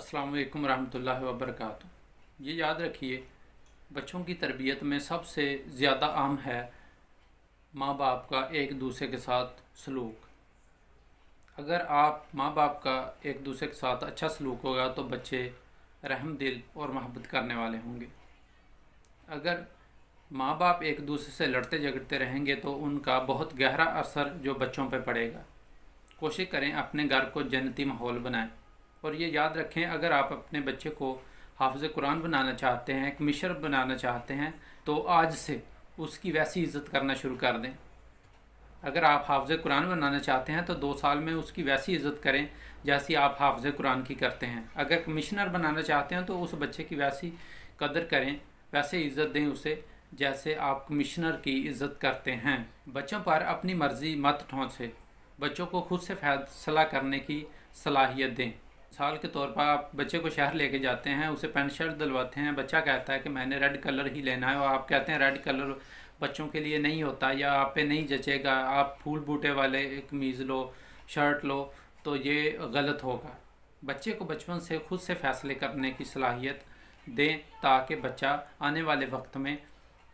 अस्सलाम वालेकुम रहमतुल्लाहि व बरकातुहू। ये याद रखिए, बच्चों की तरबियत में सबसे ज़्यादा अहम है माँ बाप का एक दूसरे के साथ सलूक। अगर आप माँ बाप का एक दूसरे के साथ अच्छा सलूक होगा तो बच्चे रहम दिल और मोहब्बत करने वाले होंगे। अगर माँ बाप एक दूसरे से लड़ते झगड़ते रहेंगे तो उनका बहुत गहरा असर जो बच्चों पर पड़ेगा। कोशिश करें अपने घर को जन्नती माहौल बनाएं। और ये याद रखें, अगर आप अपने बच्चे को हाफ़िज़ कुरान बनाना चाहते हैं, एक मिशर बनाना चाहते हैं, तो आज से उसकी वैसी इज़्ज़त करना शुरू कर दें। अगर आप हाफ़िज़ कुरान बनाना चाहते हैं तो 2 साल में उसकी वैसी इज़्ज़त करें जैसी आप हाफ़िज़ कुरान की करते हैं। अगर कमिश्नर बनाना चाहते हैं तो उस बच्चे की वैसी कदर करें, वैसे इज़्ज़त दें उसे जैसे आप कमिश्नर की इज़्ज़त करते हैं। बच्चों पर अपनी मर्ज़ी मत ठोंसे, बच्चों को खुद से फैसला करने की सलाहियत दें। मिसाल के तौर पर आप बच्चे को शहर लेके जाते हैं, उसे पैंट शर्ट दिलवाते हैं, बच्चा कहता है कि मैंने रेड कलर ही लेना है और आप कहते हैं रेड कलर बच्चों के लिए नहीं होता या आप पे नहीं जचेगा, आप फूल बूटे वाले कमीज़ लो, शर्ट लो, तो ये गलत होगा। बच्चे को बचपन से खुद से फ़ैसले करने की सलाहियत दें ताकि बच्चा आने वाले वक्त में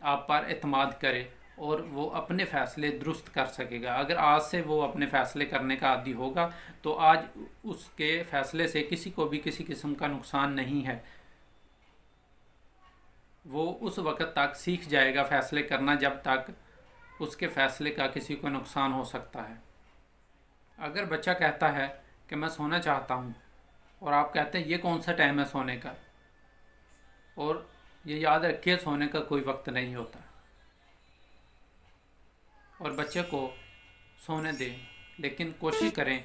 आप पर एतमाद करे और वो अपने फ़ैसले दुरुस्त कर सकेगा। अगर आज से वो अपने फ़ैसले करने का आदी होगा तो आज उसके फ़ैसले से किसी को भी किसी किस्म का नुकसान नहीं है। वो उस वक़्त तक सीख जाएगा फ़ैसले करना जब तक उसके फ़ैसले का किसी को नुकसान हो सकता है। अगर बच्चा कहता है कि मैं सोना चाहता हूँ और आप कहते हैं ये कौन सा टाइम है सोने का, और ये याद रखिए सोने का कोई वक्त नहीं होता, और बच्चे को सोने दें, लेकिन कोशिश करें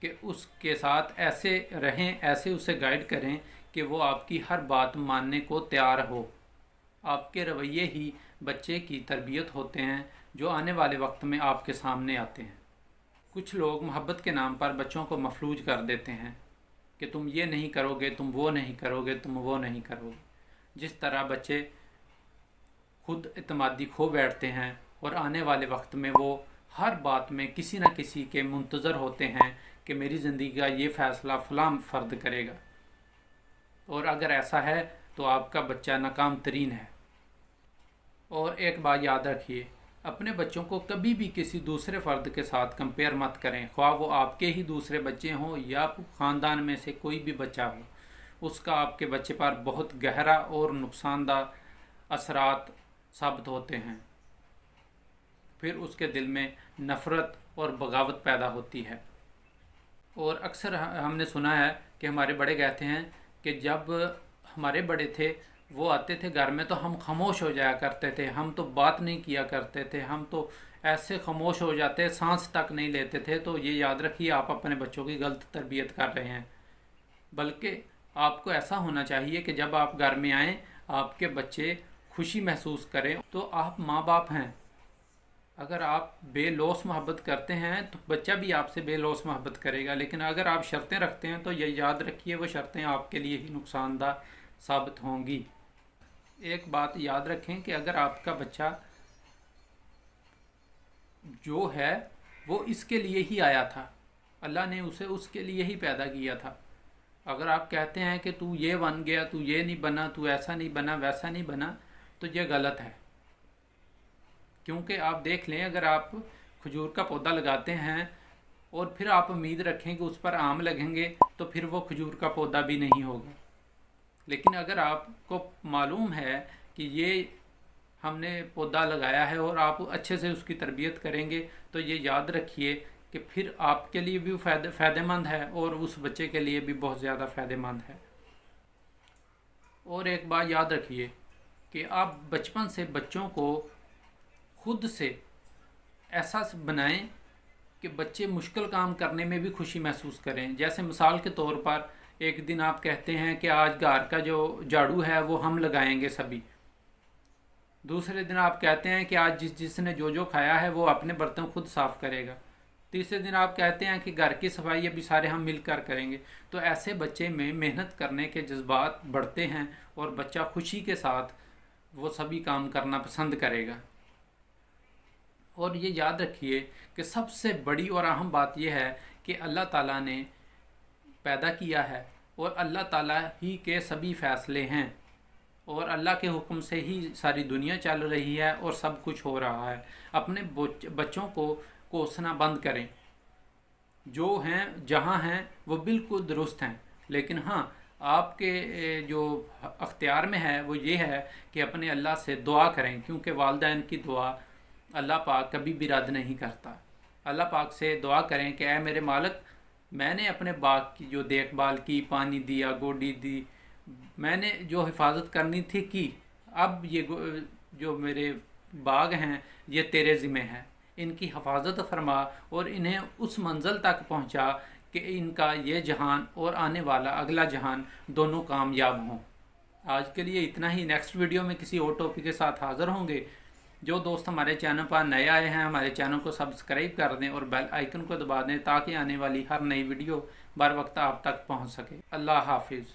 कि उसके साथ ऐसे रहें, ऐसे उसे गाइड करें कि वो आपकी हर बात मानने को तैयार हो। आपके रवैये ही बच्चे की तरबियत होते हैं जो आने वाले वक्त में आपके सामने आते हैं। कुछ लोग मोहब्बत के नाम पर बच्चों को मफलूज कर देते हैं कि तुम ये नहीं करोगे, तुम वो नहीं करोगे, तुम वो नहीं करोगे। जिस तरह बच्चे खुद एतमादी खो बैठते हैं और आने वाले वक्त में वो हर बात में किसी न किसी के मुंतज़र होते हैं कि मेरी ज़िंदगी का ये फ़ैसला फ़लाँ फ़र्द करेगा, और अगर ऐसा है तो आपका बच्चा नाकाम तरीन है। और एक बात याद रखिए, अपने बच्चों को कभी भी किसी दूसरे फ़र्द के साथ कंपेयर मत करें, ख्वाह वो आपके ही दूसरे बच्चे हों या ख़ानदान में से कोई भी बच्चा हो। उसका आपके बच्चे पर बहुत गहरा और नुकसानदाह असरात साबित होते हैं। फिर उसके दिल में नफ़रत और बगावत पैदा होती है। और अक्सर हमने सुना है कि हमारे बड़े कहते हैं कि जब हमारे बड़े थे वो आते थे घर में तो हम खामोश हो जाया करते थे, हम तो बात नहीं किया करते थे, हम तो ऐसे खामोश हो जाते, सांस तक नहीं लेते थे। तो ये याद रखिए, आप अपने बच्चों की गलत तरबियत कर रहे हैं। बल्कि आपको ऐसा होना चाहिए कि जब आप घर में आएँ आपके बच्चे खुशी महसूस करें। तो आप माँ बाप हैं, अगर आप बेलौस मोहब्बत करते हैं तो बच्चा भी आपसे बेलौस मोहब्बत करेगा। लेकिन अगर आप शर्तें रखते हैं तो ये याद रखिए वो शर्तें आपके लिए ही नुकसानदाह साबित होंगी। एक बात याद रखें कि अगर आपका बच्चा जो है वो इसके लिए ही आया था, अल्लाह ने उसे उसके लिए ही पैदा किया था। अगर आप कहते हैं कि तू ये बन गया, तू ये नहीं बना, तू ऐसा नहीं बना, वैसा नहीं बना, तो ये गलत है। क्योंकि आप देख लें, अगर आप खजूर का पौधा लगाते हैं और फिर आप उम्मीद रखें कि उस पर आम लगेंगे तो फिर वो खजूर का पौधा भी नहीं होगा। लेकिन अगर आपको मालूम है कि ये हमने पौधा लगाया है और आप अच्छे से उसकी तरबियत करेंगे तो ये याद रखिए कि फिर आपके लिए भी फ़ायदेमंद है और उस बच्चे के लिए भी बहुत ज़्यादा फ़ायदेमंद है। और एक बात याद रखिए कि आप बचपन से बच्चों को खुद से ऐसा बनाएं कि बच्चे मुश्किल काम करने में भी खुशी महसूस करें। जैसे मिसाल के तौर पर एक दिन आप कहते हैं कि आज घर का जो झाड़ू है वो हम लगाएंगे सभी। दूसरे दिन आप कहते हैं कि आज जिसने जो खाया है वो अपने बर्तन खुद साफ़ करेगा। तीसरे दिन आप कहते हैं कि घर की सफाई अभी सारे हम मिलकर करेंगे। तो ऐसे बच्चे में मेहनत करने के जज्बात बढ़ते हैं और बच्चा खुशी के साथ वो सभी काम करना पसंद करेगा। और ये याद रखिए कि सबसे बड़ी और अहम बात यह है कि अल्लाह ताला ने पैदा किया है और अल्लाह ताला ही के सभी फ़ैसले हैं और अल्लाह के हुक्म से ही सारी दुनिया चल रही है और सब कुछ हो रहा है। अपने बच्चों को कोसना बंद करें। जो हैं जहाँ हैं वो बिल्कुल दुरुस्त हैं, लेकिन हाँ आपके जो अख्तियार में है वो ये है कि अपने अल्लाह से दुआ करें, क्योंकि वालिदैन की दुआ अल्लाह पाक कभी भी रद्द नहीं करता। अल्लाह पाक से दुआ करें कि ऐ मेरे मालिक, मैंने अपने बाग की जो देखभाल की, पानी दिया, गोडी दी, मैंने जो हिफाजत करनी थी की, अब ये जो मेरे बाग हैं ये तेरे ज़िम्मे हैं, इनकी हिफाजत फरमा और इन्हें उस मंजिल तक पहुंचा कि इनका ये जहान और आने वाला अगला जहान दोनों कामयाब हों। आज के लिए इतना ही। नेक्स्ट वीडियो में किसी और टॉपिक के साथ हाज़िर होंगे। जो दोस्त हमारे चैनल पर नए आए हैं हमारे चैनल को सब्सक्राइब कर दें और बेल आइकन को दबा दें ताकि आने वाली हर नई वीडियो बर वक्त आप तक पहुंच सके। अल्लाह हाफिज़।